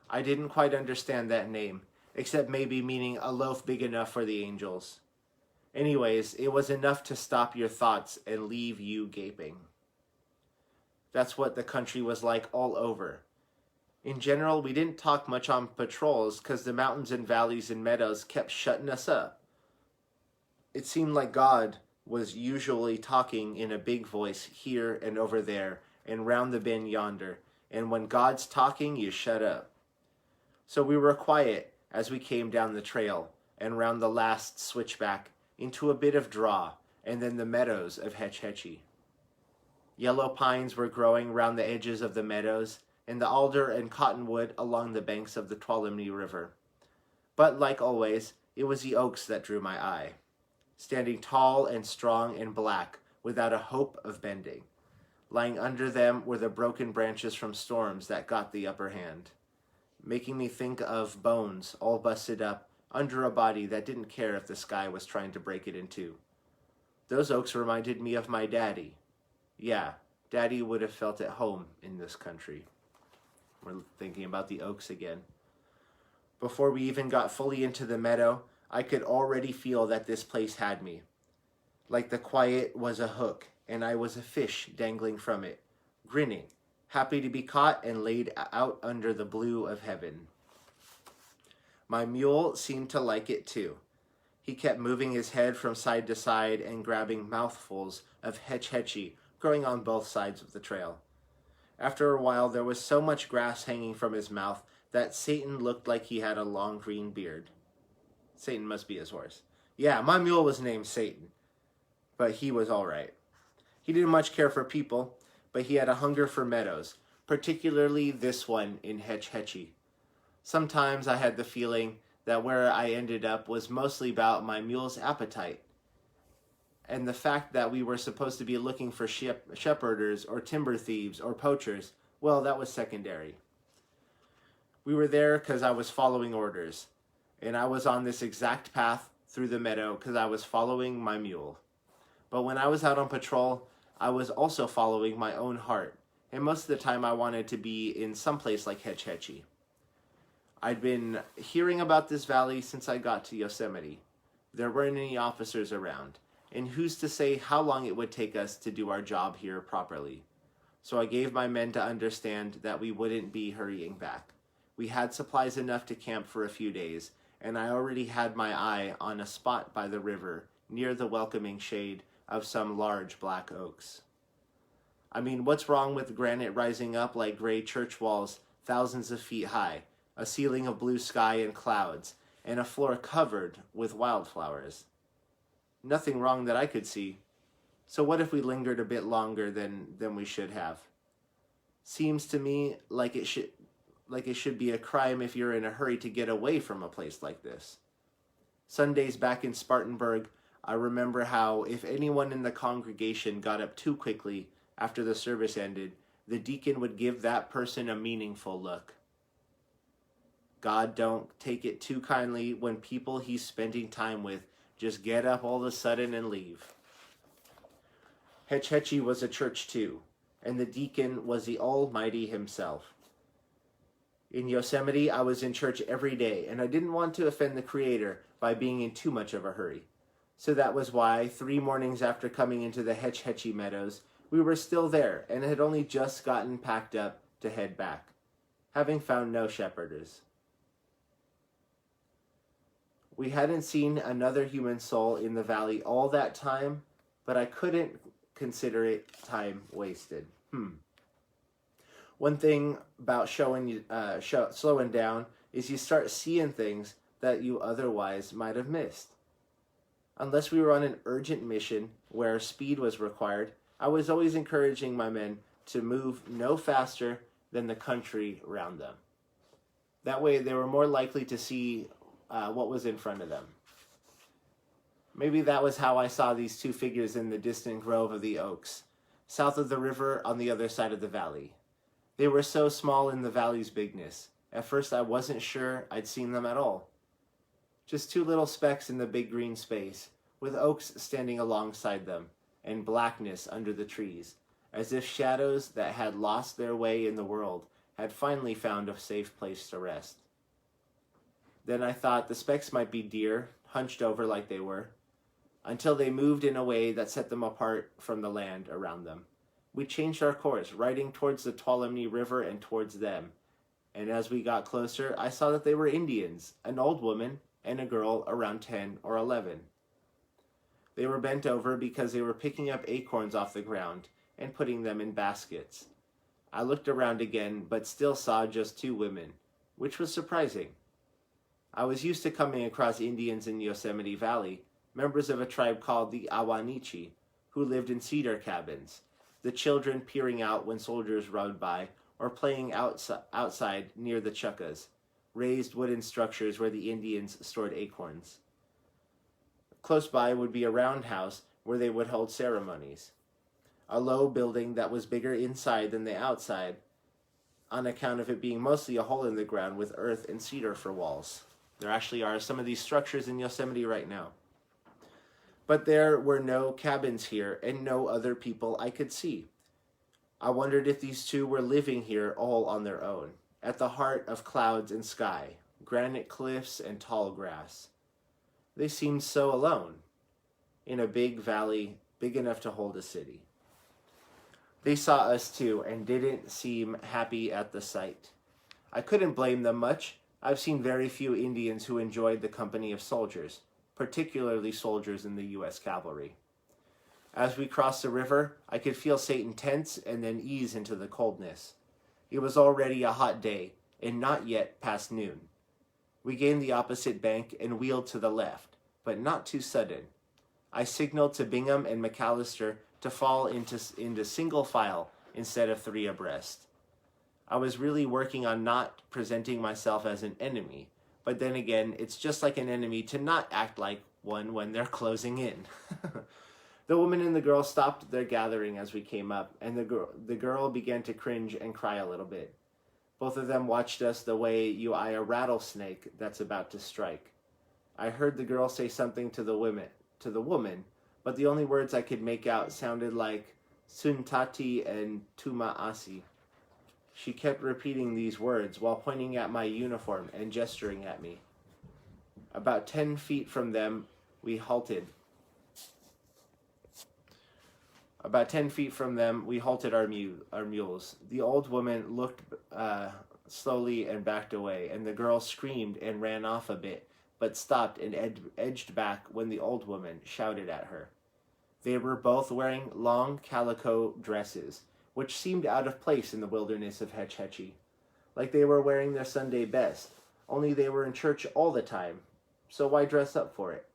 A: I didn't quite understand that name, except maybe meaning a loaf big enough for the angels. Anyways, it was enough to stop your thoughts and leave you gaping. That's what the country was like all over. In general, we didn't talk much on patrols because the mountains and valleys and meadows kept shutting us up. It seemed like God was usually talking in a big voice here and over there and round the bend yonder, and when God's talking, you shut up. So we were quiet as we came down the trail and round the last switchback into a bit of draw, and then the meadows of Hetchy. Yellow pines were growing round the edges of the meadows, and the alder and cottonwood along the banks of the Tuolumne River. But like always, it was the oaks that drew my eye, standing tall and strong and black without a hope of bending. Lying under them were the broken branches from storms that got the upper hand, making me think of bones all busted up under a body that didn't care if the sky was trying to break it in two. Those oaks reminded me of my daddy. Yeah, Daddy would have felt at home in this country. We're thinking about the oaks again. Before we even got fully into the meadow, I could already feel that this place had me. Like the quiet was a hook, and I was a fish dangling from it, grinning, happy to be caught and laid out under the blue of heaven. My mule seemed to like it too. He kept moving his head from side to side and grabbing mouthfuls of Hetchy growing on both sides of the trail. After a while, there was so much grass hanging from his mouth that Satan looked like he had a long green beard. Satan must be his horse. Yeah, my mule was named Satan, but he was all right. He didn't much care for people, but he had a hunger for meadows, particularly this one in Hetchy. Sometimes I had the feeling that where I ended up was mostly about my mule's appetite, and the fact that we were supposed to be looking for shepherders or timber thieves or poachers, well, that was secondary. We were there because I was following orders, and I was on this exact path through the meadow because I was following my mule. But when I was out on patrol, I was also following my own heart, and most of the time I wanted to be in some place like Hetchy. I'd been hearing about this valley since I got to Yosemite. There weren't any officers around, and who's to say how long it would take us to do our job here properly. So I gave my men to understand that we wouldn't be hurrying back. We had supplies enough to camp for a few days, and I already had my eye on a spot by the river near the welcoming shade of some large black oaks. I mean, what's wrong with granite rising up like gray church walls thousands of feet high, a ceiling of blue sky and clouds, and a floor covered with wildflowers? Nothing wrong that I could see. So what if we lingered a bit longer than we should have? Seems to me like it should be a crime if you're in a hurry to get away from a place like this. Sundays back in Spartanburg, I remember how if anyone in the congregation got up too quickly after the service ended, the deacon would give that person a meaningful look. God don't take it too kindly when people he's spending time with just get up all of a sudden and leave. Hetchy was a church too, and the deacon was the Almighty himself. In Yosemite, I was in church every day, and I didn't want to offend the Creator by being in too much of a hurry. So that was why, 3 mornings after coming into the Hetchy meadows, we were still there and had only just gotten packed up to head back, having found no shepherdess. We hadn't seen another human soul in the valley all that time, but I couldn't consider it time wasted. One thing about slowing down is you start seeing things that you otherwise might have missed. Unless we were on an urgent mission where speed was required, I was always encouraging my men to move no faster than the country around them. That way they were more likely to see what was in front of them. Maybe that was how I saw these 2 figures in the distant grove of the oaks, south of the river on the other side of the valley. They were so small in the valley's bigness. At first I wasn't sure I'd seen them at all. Just 2 little specks in the big green space, with oaks standing alongside them, and blackness under the trees, as if shadows that had lost their way in the world had finally found a safe place to rest. Then I thought the specks might be deer, hunched over like they were, until they moved in a way that set them apart from the land around them. We changed our course, riding towards the Tuolumne River and towards them, and as we got closer, I saw that they were Indians, an old woman and a girl around 10 or 11. They were bent over because they were picking up acorns off the ground and putting them in baskets. I looked around again, but still saw just 2 women, which was surprising. I was used to coming across Indians in Yosemite Valley, members of a tribe called the Awaneechee, who lived in cedar cabins, the children peering out when soldiers rode by, or playing outside near the chuckas, raised wooden structures where the Indians stored acorns. Close by would be a roundhouse where they would hold ceremonies, a low building that was bigger inside than the outside, on account of it being mostly a hole in the ground with earth and cedar for walls. There actually are some of these structures in Yosemite right now. But there were no cabins here and no other people I could see. I wondered if these 2 were living here all on their own, at the heart of clouds and sky, granite cliffs and tall grass. They seemed so alone, in a big valley big enough to hold a city. They saw us too and didn't seem happy at the sight. I couldn't blame them much. I've seen very few Indians who enjoyed the company of soldiers, particularly soldiers in the U.S. cavalry. As we crossed the river, I could feel Satan tense and then ease into the coldness. It was already a hot day, and not yet past noon. We gained the opposite bank and wheeled to the left, but not too sudden. I signaled to Bingham and McAllister to fall into single file instead of 3 abreast. I was really working on not presenting myself as an enemy, but then again, it's just like an enemy to not act like one when they're closing in. The woman and the girl stopped their gathering as we came up, and the girl began to cringe and cry a little bit. Both of them watched us the way you eye a rattlesnake that's about to strike. I heard the girl say something to the woman, but the only words I could make out sounded like Suntati and Tumaasi. She kept repeating these words while pointing at my uniform and gesturing at me. About 10 feet from them, we halted. Our mules. The old woman looked slowly and backed away, and the girl screamed and ran off a bit, but stopped and edged back when the old woman shouted at her. They were both wearing long calico dresses, which seemed out of place in the wilderness of Hetchy, like they were wearing their Sunday best, only they were in church all the time, so why dress up for it?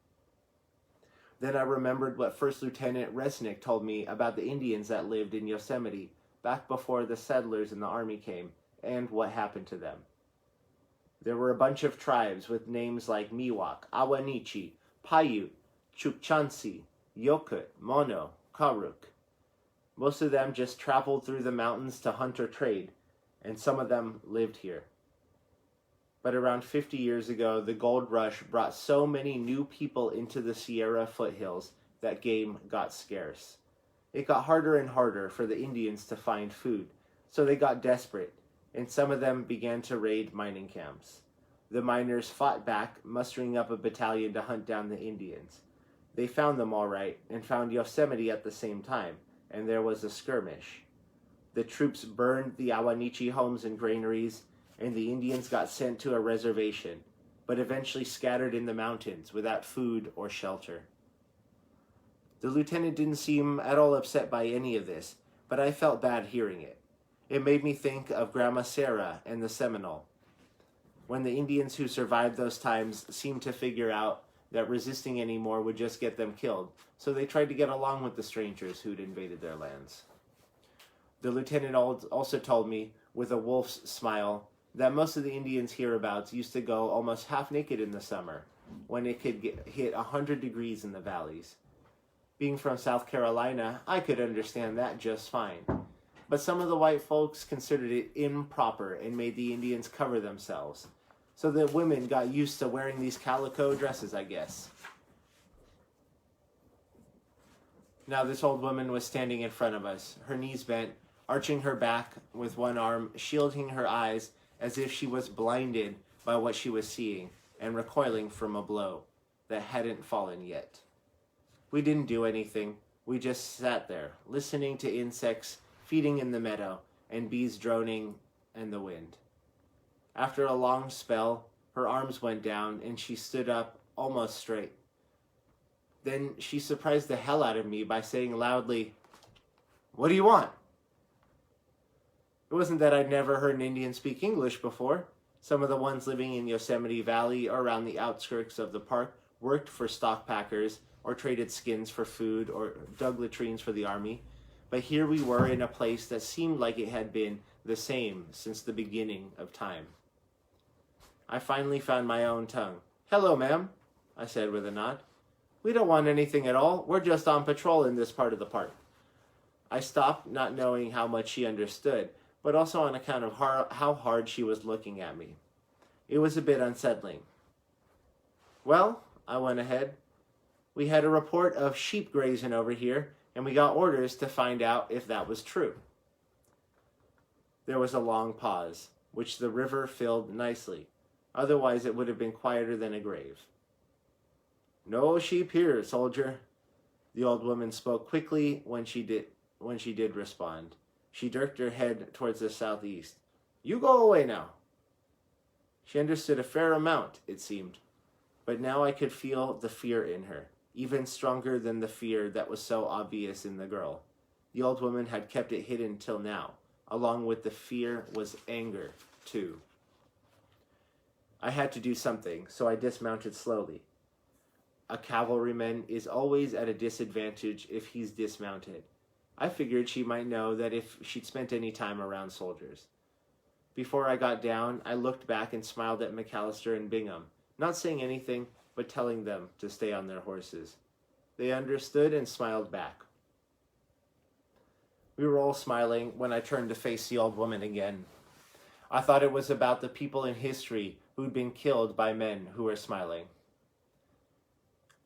A: Then I remembered what First Lieutenant Resnick told me about the Indians that lived in Yosemite back before the settlers and the army came, and what happened to them. There were a bunch of tribes with names like Miwok, Awaneechee, Paiute, Chukchansi, Yokut, Mono, Karuk. Most of them just traveled through the mountains to hunt or trade, and some of them lived here. But around 50 years ago, the gold rush brought so many new people into the Sierra foothills that game got scarce. It got harder and harder for the Indians to find food, so they got desperate, and some of them began to raid mining camps. The miners fought back, mustering up a battalion to hunt down the Indians. They found them all right, and found Yosemite at the same time, and there was a skirmish. The troops burned the Awaneechee homes and granaries, and the Indians got sent to a reservation, but eventually scattered in the mountains without food or shelter. The lieutenant didn't seem at all upset by any of this, but I felt bad hearing it. It made me think of Grandma Sarah and the Seminole, when the Indians who survived those times seemed to figure out that resisting anymore would just get them killed, so they tried to get along with the strangers who'd invaded their lands. The lieutenant also told me, with a wolf's smile, that most of the Indians hereabouts used to go almost half naked in the summer, when it could hit 100 degrees in the valleys. Being from South Carolina, I could understand that just fine. But some of the white folks considered it improper and made the Indians cover themselves. So the women got used to wearing these calico dresses, I guess. Now this old woman was standing in front of us, her knees bent, arching her back with one arm, shielding her eyes as if she was blinded by what she was seeing and recoiling from a blow that hadn't fallen yet. We didn't do anything. We just sat there, listening to insects feeding in the meadow and bees droning and the wind. After a long spell, her arms went down and she stood up almost straight. Then she surprised the hell out of me by saying loudly, "What do you want?" It wasn't that I'd never heard an Indian speak English before. Some of the ones living in Yosemite Valley or around the outskirts of the park worked for stock packers or traded skins for food or dug latrines for the army. But here we were in a place that seemed like it had been the same since the beginning of time. I finally found my own tongue. "Hello, ma'am," I said with a nod. "We don't want anything at all. We're just on patrol in this part of the park." I stopped, not knowing how much she understood, but also on account of how hard she was looking at me. It was a bit unsettling. "Well," I went ahead, "we had a report of sheep grazing over here, and we got orders to find out if that was true." There was a long pause, which the river filled nicely. Otherwise it would have been quieter than a grave. "No sheep here, soldier." The old woman spoke quickly when she did respond. She jerked her head towards the southeast. "You go away now." She understood a fair amount, it seemed, but now I could feel the fear in her, even stronger than the fear that was so obvious in the girl. The old woman had kept it hidden till now. Along with the fear was anger, too. I had to do something, so I dismounted slowly. A cavalryman is always at a disadvantage if he's dismounted. I figured she might know that if she'd spent any time around soldiers. Before I got down, I looked back and smiled at McAllister and Bingham, not saying anything, but telling them to stay on their horses. They understood and smiled back. We were all smiling when I turned to face the old woman again. I thought it was about the people in history who'd been killed by men who were smiling.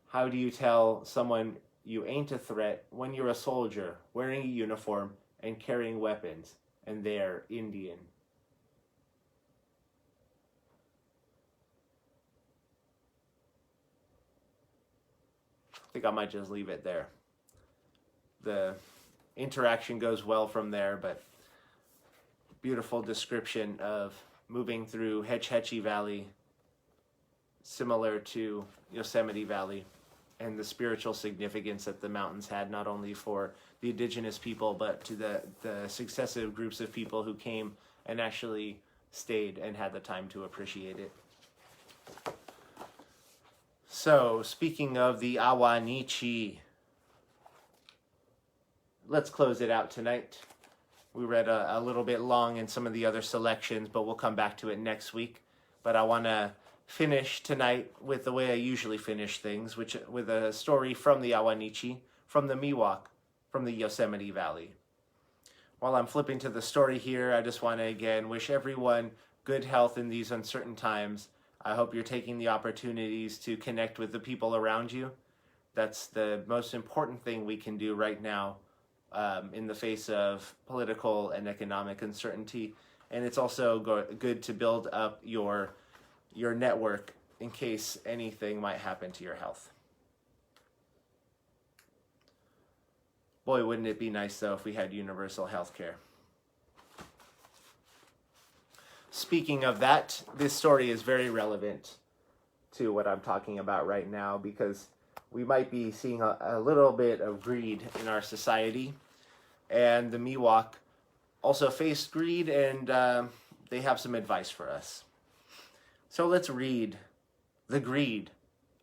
A: How do you tell someone you ain't a threat when you're a soldier, wearing a uniform and carrying weapons, and they're Indian? I think I might just leave it there. The interaction goes well from there, but beautiful description of moving through Hetchy Valley, similar to Yosemite Valley, and the spiritual significance that the mountains had, not only for the indigenous people, but to the successive groups of people who came and actually stayed and had the time to appreciate it. So, speaking of the Awaneechee, let's close it out tonight We read a little bit long in some of the other selections, but we'll come back to it next week. But I want to finish tonight with the way I usually finish things, which with a story from the Awaneechee, from the Miwok, from the Yosemite Valley. While I'm flipping to the story here, I just want to again wish everyone good health in these uncertain times. I hope you're taking the opportunities to connect with the people around you. That's the most important thing we can do right now in the face of political and economic uncertainty. And it's also good to build up your network in case anything might happen to your health. Boy, wouldn't it be nice, though, if we had universal health care. Speaking of that, this story is very relevant to what I'm talking about right now because we might be seeing a little bit of greed in our society. And the Miwok also faced greed, and they have some advice for us. So let's read The Greed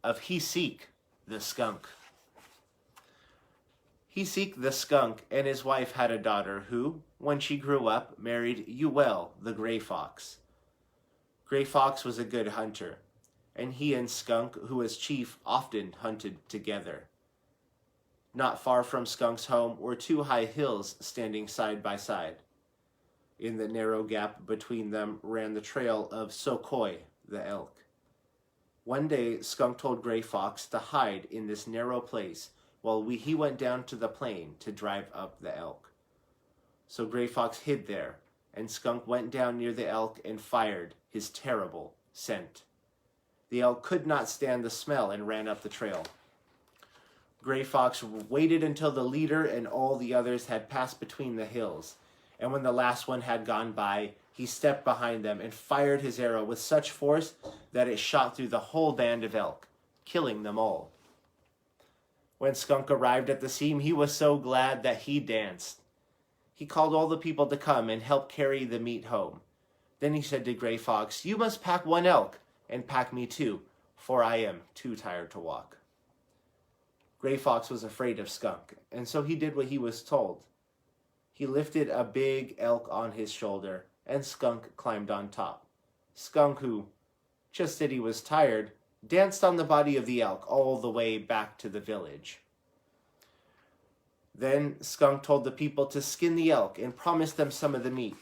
A: of Hetchy the Skunk. Hetchy the Skunk and his wife had a daughter who, when she grew up, married Uwell the Gray Fox. Gray Fox was a good hunter, and he and Skunk, who was chief, often hunted together. Not far from Skunk's home were two high hills standing side by side. In the narrow gap between them ran the trail of Sokoi, the elk. One day, Skunk told Gray Fox to hide in this narrow place while he went down to the plain to drive up the elk. So Gray Fox hid there, and Skunk went down near the elk and fired his terrible scent. The elk could not stand the smell and ran up the trail. Gray Fox waited until the leader and all the others had passed between the hills, and when the last one had gone by, he stepped behind them and fired his arrow with such force that it shot through the whole band of elk, killing them all. When Skunk arrived at the scene, he was so glad that he danced. He called all the people to come and help carry the meat home. Then he said to Gray Fox, "You must pack one elk, and pack me too, for I am too tired to walk." Gray Fox was afraid of Skunk, and so he did what he was told. He lifted a big elk on his shoulder, and Skunk climbed on top. Skunk, who just said he was tired, danced on the body of the elk all the way back to the village. Then Skunk told the people to skin the elk and promised them some of the meat.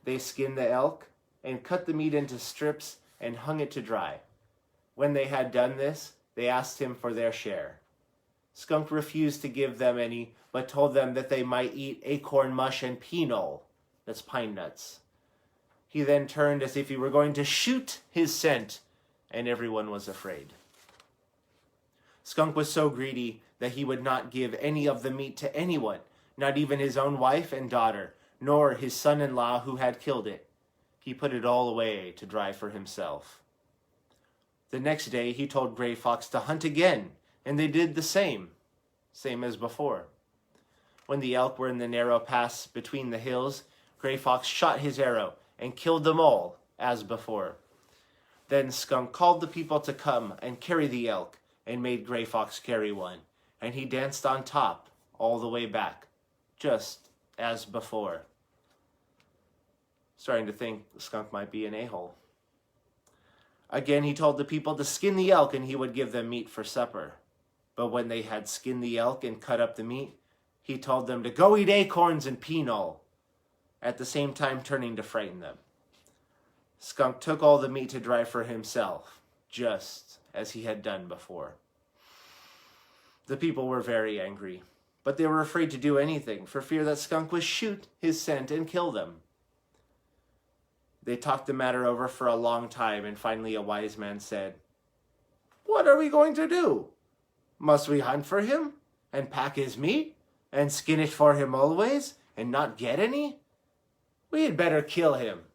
A: They skinned the elk and cut the meat into strips and hung it to dry. When they had done this, they asked him for their share. Skunk refused to give them any, but told them that they might eat acorn mush and peenol, that's pine nuts. He then turned as if he were going to shoot his scent, and everyone was afraid. Skunk was so greedy that he would not give any of the meat to anyone, not even his own wife and daughter, nor his son-in-law who had killed it. He put it all away to dry for himself. The next day he told Gray Fox to hunt again, and they did the same as before. When the elk were in the narrow pass between the hills, Gray Fox shot his arrow and killed them all as before. Then Skunk called the people to come and carry the elk, and made Gray Fox carry one, and he danced on top all the way back, just as before. Starting to think Skunk might be an a-hole. Again he told the people to skin the elk, and he would give them meat for supper. But when they had skinned the elk and cut up the meat, he told them to go eat acorns and peenol, at the same time turning to frighten them. Skunk took all the meat to dry for himself, just as he had done before. The people were very angry, but they were afraid to do anything for fear that Skunk would shoot his scent and kill them. They talked the matter over for a long time, and finally a wise man said, "What are we going to do? Must we hunt for him, and pack his meat, and skin it for him always, and not get any? We had better kill him.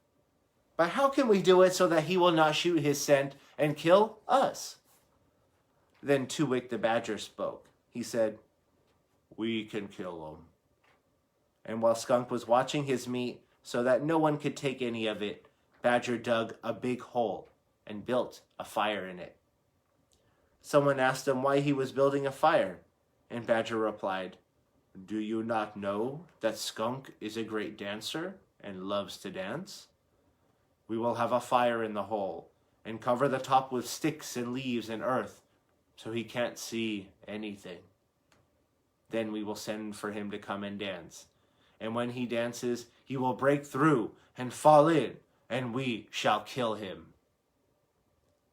A: But how can we do it so that he will not shoot his scent and kill us?" Then Two-Wick the Badger spoke. He said, "We can kill him." And while Skunk was watching his meat so that no one could take any of it, Badger dug a big hole and built a fire in it. Someone asked him why he was building a fire, and Badger replied, "Do you not know that Skunk is a great dancer and loves to dance? We will have a fire in the hole and cover the top with sticks and leaves and earth so he can't see anything. Then we will send for him to come and dance. And when he dances, he will break through and fall in, and we shall kill him."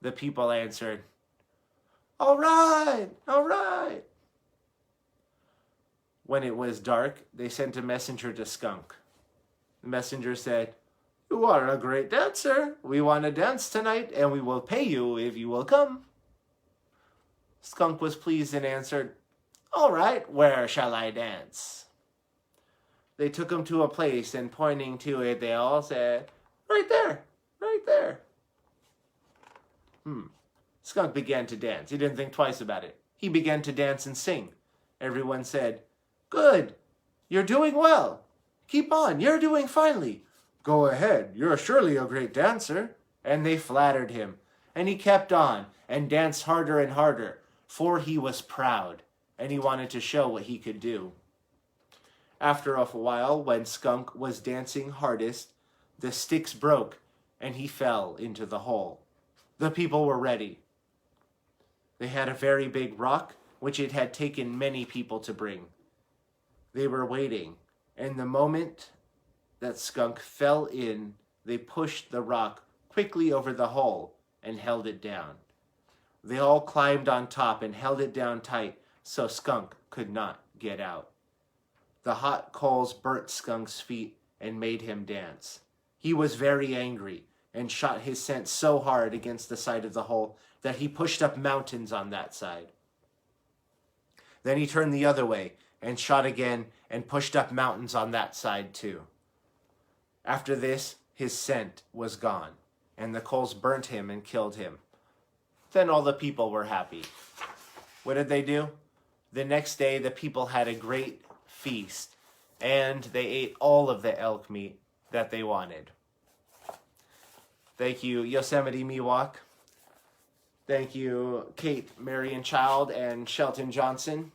A: The people answered, "All right, all right." When it was dark, they sent a messenger to Skunk. The messenger said, "You are a great dancer. We want to dance tonight, and we will pay you if you will come." Skunk was pleased and answered, "All right, where shall I dance?" They took him to a place, and pointing to it, they all said, "Right there, right there." Skunk began to dance. He didn't think twice about it. He began to dance and sing. Everyone said, "Good, you're doing well. Keep on, you're doing finely. Go ahead, you're surely a great dancer." And they flattered him. And he kept on and danced harder and harder, for he was proud, and he wanted to show what he could do. After a while, when Skunk was dancing hardest, the sticks broke, and he fell into the hole. The people were ready. They had a very big rock, which it had taken many people to bring. They were waiting, and the moment that Skunk fell in, they pushed the rock quickly over the hole and held it down. They all climbed on top and held it down tight so Skunk could not get out. The hot coals burnt Skunk's feet and made him dance. He was very angry and shot his scent so hard against the side of the hole that he pushed up mountains on that side. Then he turned the other way and shot again and pushed up mountains on that side too. After this, his scent was gone, and the coals burnt him and killed him. Then all the people were happy. What did they do? The next day, the people had a great feast, and they ate all of the elk meat that they wanted. Thank you, Yosemite Miwok. Thank you, Kate Marianschild and Shelton Johnson.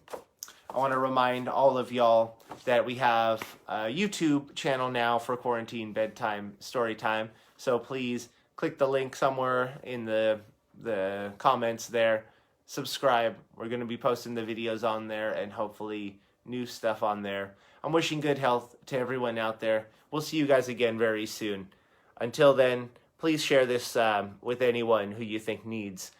A: I want to remind all of y'all that we have a YouTube channel now for Quarantine Bedtime Storytime. So please click the link somewhere in the comments there. Subscribe. We're going to be posting the videos on there and hopefully new stuff on there. I'm wishing good health to everyone out there. We'll see you guys again very soon. Until then, please share this with anyone who you think needs